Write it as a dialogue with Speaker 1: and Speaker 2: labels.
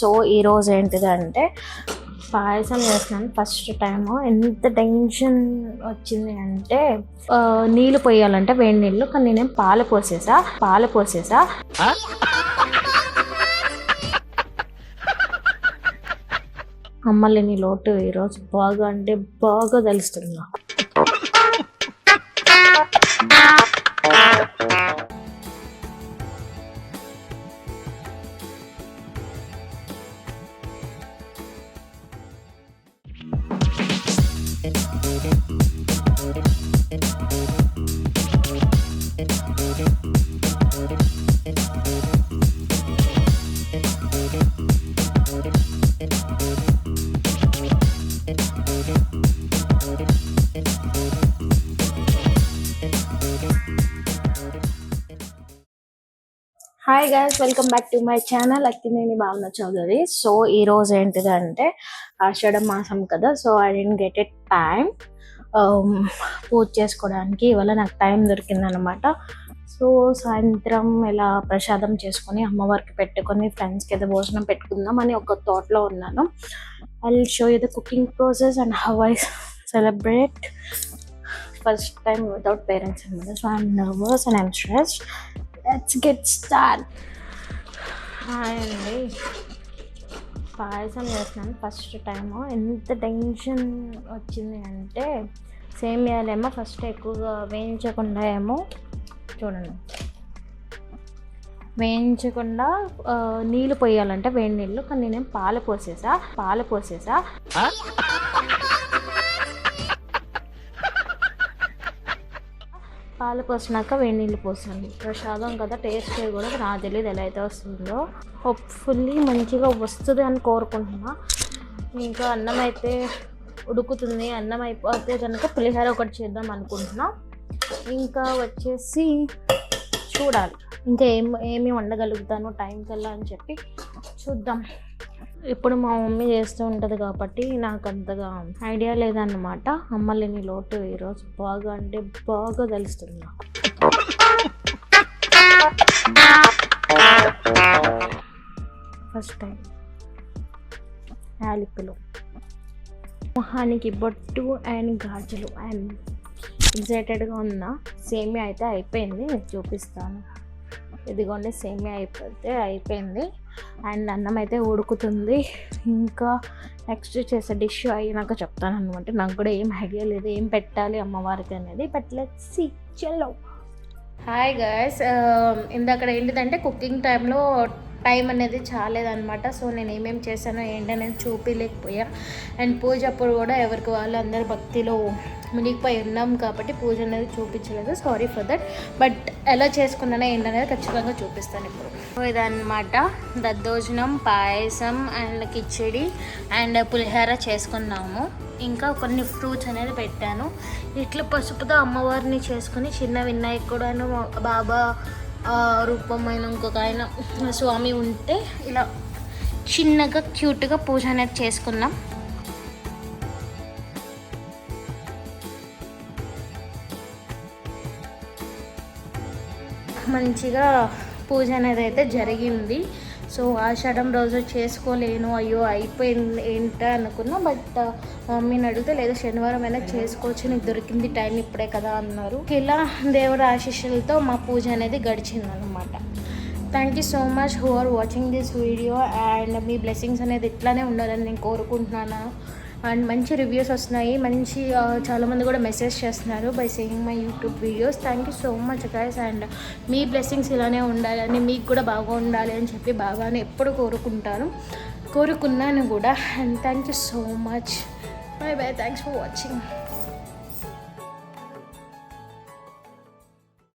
Speaker 1: So ఈరోజు ఏంటిదంటే పాయసం చేస్తున్నాను ఫస్ట్ టైము. ఎంత టెన్షన్ వచ్చింది అంటే నీళ్ళు పోయాలంటే వేడి నీళ్ళు, కానీ నేనేం పాలు పోసేసా. అమ్మలేని లోటు ఈరోజు బాగా అంటే బాగా తెలుస్తుంది నాకు. Hi guys, welcome back to my channel Akkineni Bhavana Chowdary. So ఈరోజు ఏంటిదంటే ఆషాఢ మాసం కదా, so I didn't get it time పూజ చేసుకోవడానికి. ఇవాళ నాకు టైం దొరికిందనమాట. సో సాయంత్రం ఇలా ప్రసాదం చేసుకొని అమ్మవారికి పెట్టుకొని ఫ్రెండ్స్కి ఏదో భోజనం పెట్టుకుందాం అని ఒక థాట్లో ఉన్నాను. I will show you the cooking process and how I celebrate first time without parents అనమాట. So I'm nervous and I'm stressed. Let's get start. Hi అండి, పాయసం చేస్తున్నాను ఫస్ట్ టైము. ఎంత టెన్షన్ వచ్చింది అంటే సేమియాలేమో ఫస్ట్ ఎక్కువగా వేయించకుండా నీళ్ళు పోయాలంటే వేడి నీళ్ళు, కానీ నేనేం పాలు పోసేసా. పాలు పోసినాక వేడి నీళ్ళు పోసాను. ప్రసాదం కదా, టేస్ట్ కూడా నాకు తెలియదు ఎలా అయితే వస్తుందో. హోప్ఫుల్లీ మంచిగా వస్తుంది అని కోరుకుంటున్నా. ఇంకా అన్నం అయితే ఉడుకుతుంది. అన్నం అయిపోతే కనుక పులిహోర ఒకటి చేద్దాం అనుకుంటున్నా. ఇంకా వచ్చేసి చూడాలి ఇంకా ఏమి వండగలుగుతాను టైం కల్లా అని చెప్పి చూద్దాం. ఇప్పుడు మా మమ్మీ చేస్తూ ఉంటుంది కాబట్టి నాకు అంతగా ఐడియా లేదన్నమాట. అమ్మలేని లోటు ఈరోజు బాగా అంటే బాగా తెలుస్తుంది నాకు. ఫస్ట్ టైం యాలకులు, మొహానికి బొట్టు అండ్ గాజులు. అండ్ ఎగ్జైటెడ్గా ఉన్నా. సేమియా అయితే అయిపోయింది, మీకు చూపిస్తాను. ఇదిగోండి, సేమియా అయిపోయింది అండ్ అన్నం అయితే ఉడుకుతుంది. ఇంకా నెక్స్ట్ చేసే డిష్ అయినాక చెప్తాను అనమాట. నాకు కూడా ఏం ఐడియా లేదు ఏం పెట్టాలి అమ్మవారికి అనేది. బట్ లెట్స్ సీ, చలో. హాయ్ గైస్, ఇందాక ఏంటిదంటే కుకింగ్ టైంలో టైం అనేది చాలేదనమాట. సో నేను ఏమేమి చేశానో ఏంటనేది చూపించలేకపోయా. అండ్ పూజ అప్పుడు కూడా ఎవరికి వాళ్ళు అందరు భక్తిలో మునిగిపోయి ఉన్నాం కాబట్టి పూజ అనేది చూపించలేదు. Sorry for that. బట్ ఎలా చేసుకున్నానో ఏంటనేది ఖచ్చితంగా చూపిస్తాను ఇప్పుడు. ఇదన్నమాట దద్దోజనం, పాయసం అండ్ కిచిడి అండ్ పులిహోర చేసుకున్నాము. ఇంకా కొన్ని ఫ్రూట్స్ అనేది పెట్టాను. ఇట్లా పసుపుతో అమ్మవారిని చేసుకుని చిన్న వినాయకుడును బాబా రూపమైన ఇంకొక ఆయన స్వామి ఉంటే ఇలా చిన్నగా క్యూట్గా పూజ అనేది చేసుకున్నాం. మంచిగా పూజ అనేది అయితే జరిగింది. సో ఆషాఢం రోజు చేసుకోలేను, అయ్యో అయిపోయింది ఏంటో అనుకున్నా. బట్ మమ్మీని అడిగితే లేదు శనివారం అయినా చేసుకోవచ్చు, నీకు దొరికింది టైం ఇప్పుడే కదా అన్నారు. ఇలా దేవుడు ఆశీస్సులతో మా పూజ అనేది గడిచిందనమాట. Thank you so much who are watching this video. And మీ బ్లెస్సింగ్స్ అనేది ఇట్లానే ఉండాలని నేను కోరుకుంటున్నాను. అండ్ మంచి రివ్యూస్ వస్తున్నాయి, మంచి చాలామంది కూడా మెసేజ్ చేస్తున్నారు by seeing my YouTube videos. Thank you so much guys. And మీ బ్లెస్సింగ్స్ ఇలానే ఉండాలని, మీకు కూడా బాగా ఉండాలి అని చెప్పి బాబాని ఎప్పుడు కోరుకున్నాను కూడా. And thank you so much. By by, thanks for watching.